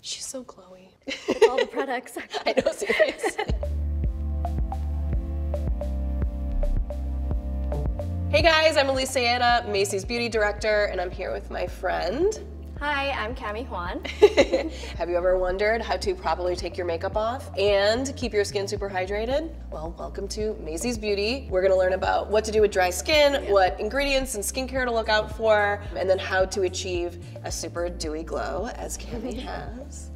She's so glowy. With all the products. I know, seriously. Hey guys, I'm Elise Sayeda, Macy's Beauty Director, and I'm here with my friend. Hi, I'm Cami Juan. Have you ever wondered how to properly take your makeup off and keep your skin super hydrated? Well, welcome to Macy's Beauty. We're gonna learn about what to do with dry skin, what ingredients and skincare to look out for, and then how to achieve a super dewy glow, as Cami has.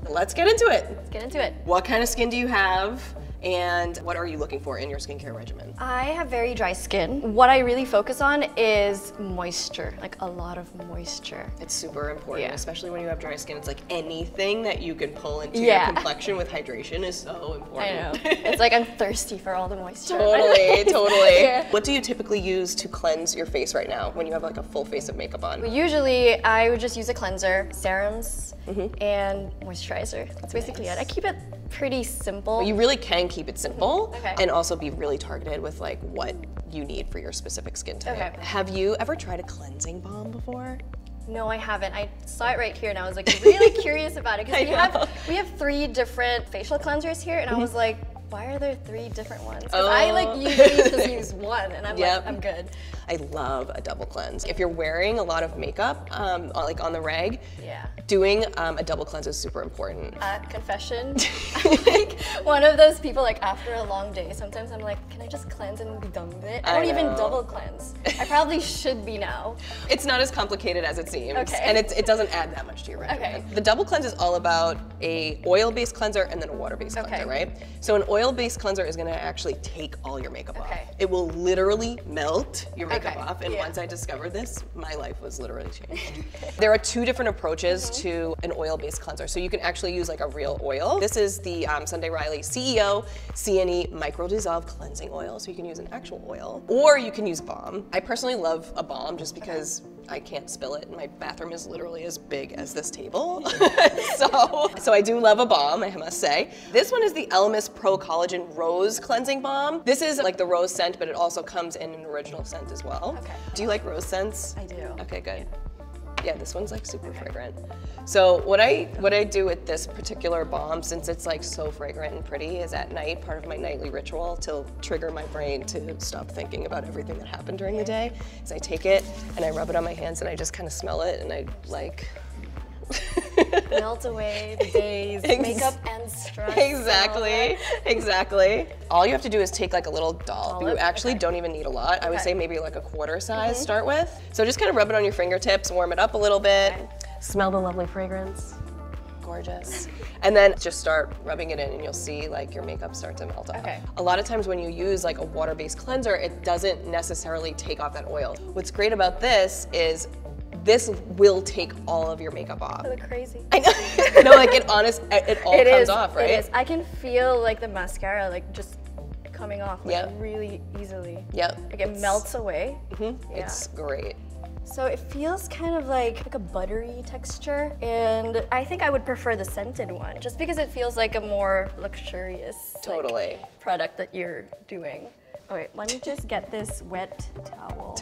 Let's get into it. Let's get into it. What kind of skin do you have? And what are you looking for in your skincare regimen? I have very dry skin. What I really focus on is moisture, like a lot of moisture. It's super important, Yeah. especially when you have dry skin. It's like anything that you can pull into your complexion with hydration is so important. I know. It's like I'm thirsty for all the moisture. Totally, totally. Yeah. What do you typically use to cleanse your face right now when you have like a full face of makeup on? Usually, I would just use a cleanser, serums, and moisturizer. That's basically it. I keep it pretty simple. You really can keep it simple Okay. and also be really targeted with like what you need for your specific skin type. Okay. Have you ever tried a cleansing balm before? No, I haven't. I saw it right here and I was like really curious about it because we have 3 different facial cleansers here and I was like, why are there 3 different ones? Because I like usually just use one and I'm like, I'm good. I love a double cleanse. If you're wearing a lot of makeup, like on the reg, doing a double cleanse is super important. Confession, I'm like one of those people like after a long day, sometimes I'm like, can I just cleanse and be done with it? I don't even double cleanse. I probably should be now. It's not as complicated as it seems, Okay. and it doesn't add that much to your regimen. Okay. The double cleanse is all about a oil-based cleanser and then a water-based cleanser, right? So an oil-based cleanser is gonna actually take all your makeup off. It will literally melt your makeup off, and once I discovered this, my life was literally changed. There are 2 different approaches to an oil-based cleanser. So you can actually use like a real oil. This is the Sunday Riley CEO CNE Micro Dissolve Cleansing Oil, so you can use an actual oil. Or you can use balm. I personally love a balm just because I can't spill it, and my bathroom is literally as big as this table. so I do love a balm, I must say. This one is the Elemis Pro Collagen Rose Cleansing Balm. This is like the rose scent, but it also comes in an original scent as well. Do you like rose scents? I do. Okay, good. Yeah, this one's like super fragrant. So what I do with this particular balm, since it's like so fragrant and pretty, is at night, part of my nightly ritual to trigger my brain to stop thinking about everything that happened during the day, is I take it and I rub it on my hands and I just kind of smell it and I like... Melt away the days, makeup and stress. Exactly. All you have to do is take like a little dollop. You actually don't even need a lot. I would say maybe like a quarter size start with. So just kind of rub it on your fingertips, warm it up a little bit. Smell the lovely fragrance. Gorgeous. And then just start rubbing it in and you'll see like your makeup start to melt off. A lot of times when you use like a water-based cleanser, it doesn't necessarily take off that oil. What's great about this is this will take all of your makeup off. I look crazy. I know. No, like it all comes off, right? It is. I can feel like the mascara like just coming off like really easily. Like it melts away. It's great. So it feels kind of like a buttery texture, and I think I would prefer the scented one just because it feels like a more luxurious like, product that you're doing. All right, let me just get this wet towel.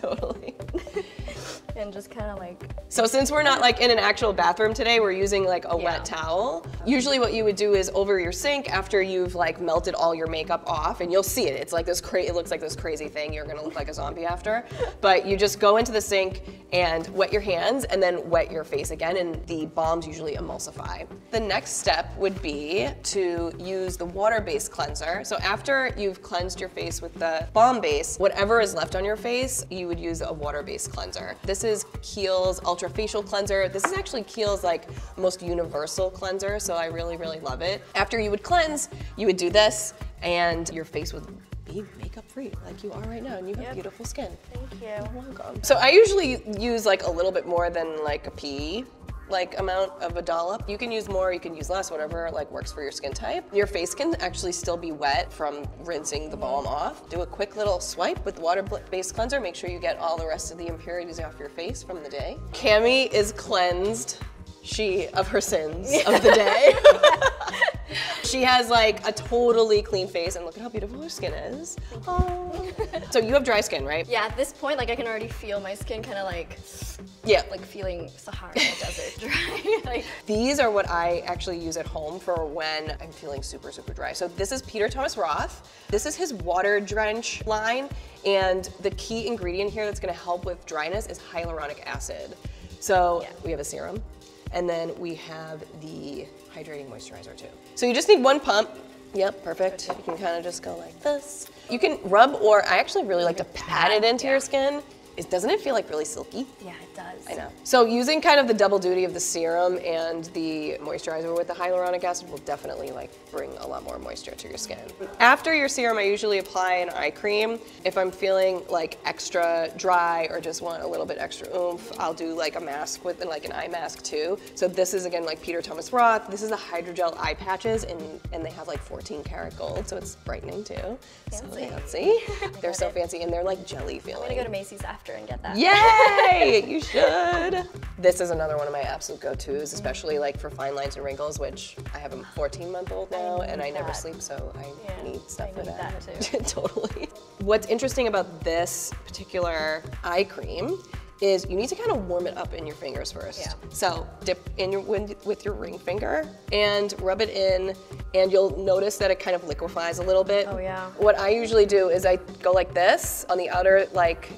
And just kind of like... So since we're not like in an actual bathroom today, we're using like a wet towel. Usually what you would do is over your sink after you've like melted all your makeup off, and you'll see it. It's like this it looks like this crazy thing. You're gonna look like a zombie after. But you just go into the sink and wet your hands and then wet your face again, and the balms usually emulsify. The next step would be to use the water-based cleanser. So after you've cleansed your face with the balm base, whatever is left on your face, you would use a water-based cleanser. This is Kiehl's Ultra Facial Cleanser. This is actually Kiehl's like most universal cleanser, so I really, really love it. After you would cleanse, you would do this, and your face would be makeup-free like you are right now, and you have beautiful skin. Thank you. You're welcome. So I usually use like a little bit more than like a pea like amount of a dollop. You can use more, you can use less, whatever like works for your skin type. Your face can actually still be wet from rinsing the balm off. Do a quick little swipe with water-based cleanser. Make sure you get all the rest of the impurities off your face from the day. Cami is cleansed, of her sins of the day. She has like a totally clean face, and look at how beautiful her skin is. Oh. So you have dry skin, right? Yeah, at this point, like I can already feel my skin kind of like, like feeling Sahara Desert dry. Like, these are what I actually use at home for when I'm feeling super, super dry. So this is Peter Thomas Roth. This is his water drench line, and the key ingredient here that's gonna help with dryness is hyaluronic acid. So we have a serum, and then we have the hydrating moisturizer too. So you just need one pump. Yep, perfect. You can kind of just go like this. You can rub, or I actually really like to pat it into your skin. Doesn't it feel like really silky? Yeah, it does. I know. So using kind of the double duty of the serum and the moisturizer with the hyaluronic acid will definitely like bring a lot more moisture to your skin. After your serum, I usually apply an eye cream. If I'm feeling like extra dry or just want a little bit extra oomph, I'll do like a mask with like an eye mask too. So this is again like Peter Thomas Roth. This is the hydrogel eye patches, and they have like 14 karat gold, so it's brightening too. Fancy. So fancy. They're so fancy, and they're like jelly feeling. I'm gonna go to Macy's after and get that. Yay! You should. This is another one of my absolute go-tos, especially like for fine lines and wrinkles, which I have a 14-month-old now, and I never sleep, so I need stuff for that. too. Totally. What's interesting about this particular eye cream is you need to kind of warm it up in your fingers first. Yeah. So dip in with your ring finger and rub it in, and you'll notice that it kind of liquefies a little bit. Oh yeah. What I usually do is I go like this on the outer, like,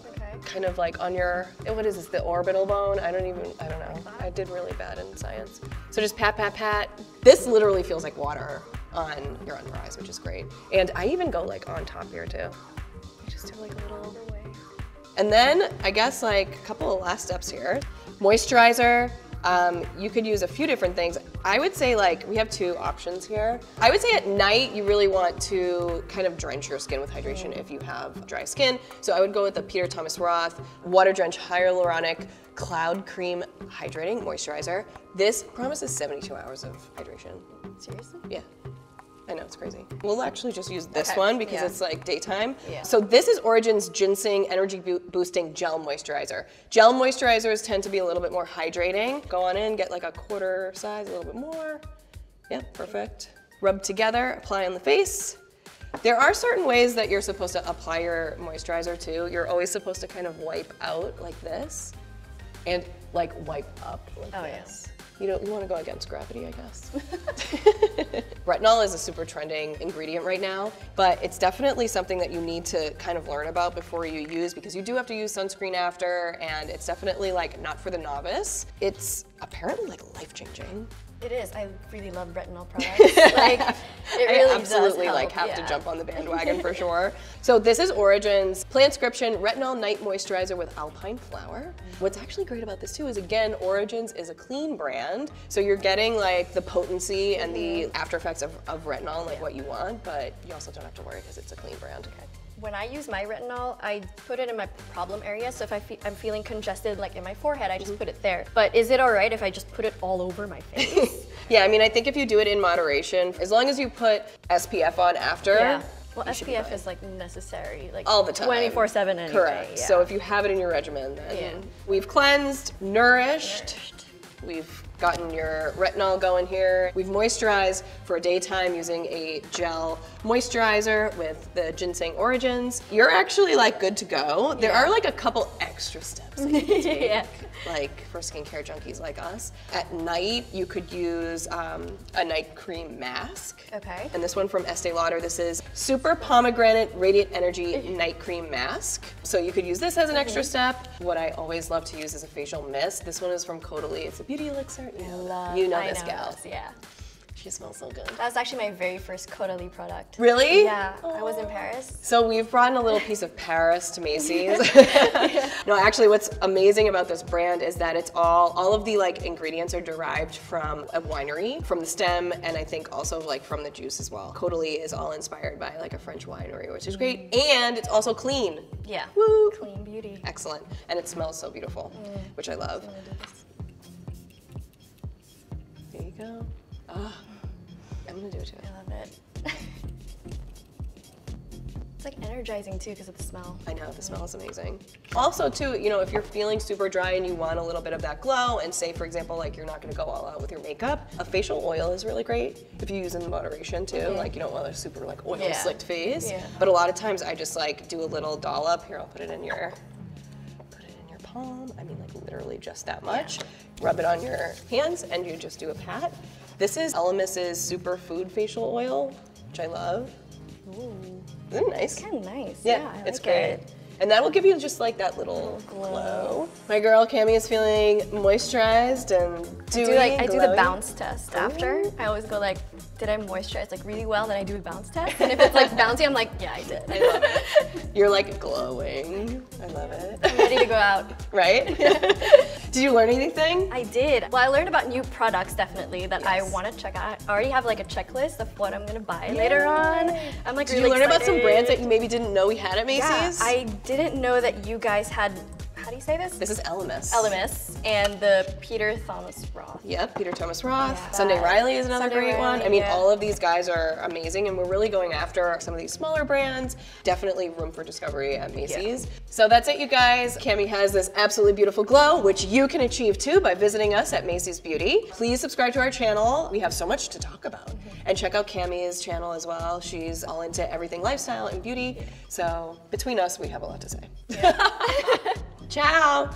kind of like on your, what is this, the orbital bone? I don't know. I did really bad in science. So just pat, pat, pat. This literally feels like water on your under eyes, which is great. And I even go like on top here too. I just do like a little. And then I guess like a couple of last steps here. Moisturizer. You could use a few different things. I would say like we have two options here. I would say at night you really want to kind of drench your skin with hydration if you have dry skin. So I would go with the Peter Thomas Roth Water Drench Hyaluronic Cloud Cream Hydrating Moisturizer. This promises 72 hours of hydration. Seriously? Yeah. I know, it's crazy. We'll actually just use this one because it's like daytime. Yeah. So this is Origin's Ginseng Energy Boosting Gel Moisturizer. Gel moisturizers tend to be a little bit more hydrating. Go on in, get like a quarter size, a little bit more. Yep, perfect. Rub together, apply on the face. There are certain ways that you're supposed to apply your moisturizer too. You're always supposed to kind of wipe out like this and like wipe up like this. Yeah. You want to go against gravity, I guess. Retinol is a super trending ingredient right now, but it's definitely something that you need to kind of learn about before you use, because you do have to use sunscreen after, and it's definitely like not for the novice. It's apparently like life-changing. It is. I really love retinol products. Like, it really I absolutely does like have to jump on the bandwagon for sure. So this is Origin's Plantscription Retinol Night Moisturizer with Alpine Flower. What's actually great about this too is, again, Origin's is a clean brand, so you're getting like the potency and the after effects of retinol, like what you want, but you also don't have to worry because it's a clean brand. Okay. When I use my retinol, I put it in my problem area. So if I'm feeling congested, like in my forehead, I just put it there. But is it all right if I just put it all over my face? Yeah, I mean, I think if you do it in moderation, as long as you put SPF on after. Yeah. Well, SPF is like necessary, like all the time. 24/7 anyway. Correct. Yeah. So if you have it in your regimen, then we've cleansed, nourished. We've gotten your retinol going here. We've moisturized for daytime using a gel moisturizer with the Ginseng Origins. You're actually like good to go. There are like a couple extra steps that you can take, like for skincare junkies like us. At night, you could use a night cream mask. Okay. And this one from Estee Lauder, this is Super Pomegranate Radiant Energy Night Cream Mask. So you could use this as an extra step. What I always love to use is a facial mist. This one is from Caudalie. It's a beauty elixir. You know this gal. Yeah. She smells so good. That was actually my very first Caudalie product. Really? Yeah, I was in Paris. So we've brought in a little piece of Paris to Macy's. No, actually what's amazing about this brand is that it's all of the like ingredients are derived from a winery, from the stem, and I think also like from the juice as well. Caudalie is all inspired by like a French winery, which is great. And it's also clean. Yeah, Woo. clean beauty. Excellent. And it smells so beautiful, which I love. There you go. Oh, I'm gonna do it too. I love it. It's like energizing too because of the smell. I know, the smell is amazing. Also too, you know, if you're feeling super dry and you want a little bit of that glow, and say for example, like you're not gonna go all out with your makeup, a facial oil is really great if you use it in moderation too. Like you don't want a super like oil slicked face. But a lot of times I just like do a little dollop. Here, I'll put it in your palm. I mean like literally just that much. Rub it on your hands and you just do a pat. This is Elemiss's Superfood Facial Oil, which I love. Ooh. Isn't it nice? It's kind of nice. Yeah, I it's like great. it. And that'll give you just like that little glow. My girl Cami is feeling moisturized and dewy. I do the bounce test after. I always go like, did I moisturize like really well? Then I do a bounce test. And if it's like bouncy, I'm like, yeah, I did. I love it. You're like glowing. I love it. I'm ready to go out. Right? Did you learn anything? I did. Well, I learned about new products definitely that I want to check out. I already have like a checklist of what I'm gonna buy later on. I'm like, Did you learn about some brands that you maybe didn't know we had at Macy's? Yeah, I didn't know that you guys had, how do you say this? This is Elemis. Elemis and the Peter Thomas Roth. Yep, Peter Thomas Roth. Yeah, Sunday Riley is another Sunday great one. Riley, I mean, all of these guys are amazing, and we're really going after some of these smaller brands. Definitely room for discovery at Macy's. So that's it, you guys. Cami has this absolutely beautiful glow, which you can achieve too by visiting us at Macy's Beauty. Please subscribe to our channel. We have so much to talk about. And check out Cami's channel as well. She's all into everything lifestyle and beauty. So between us, we have a lot to say. Ciao.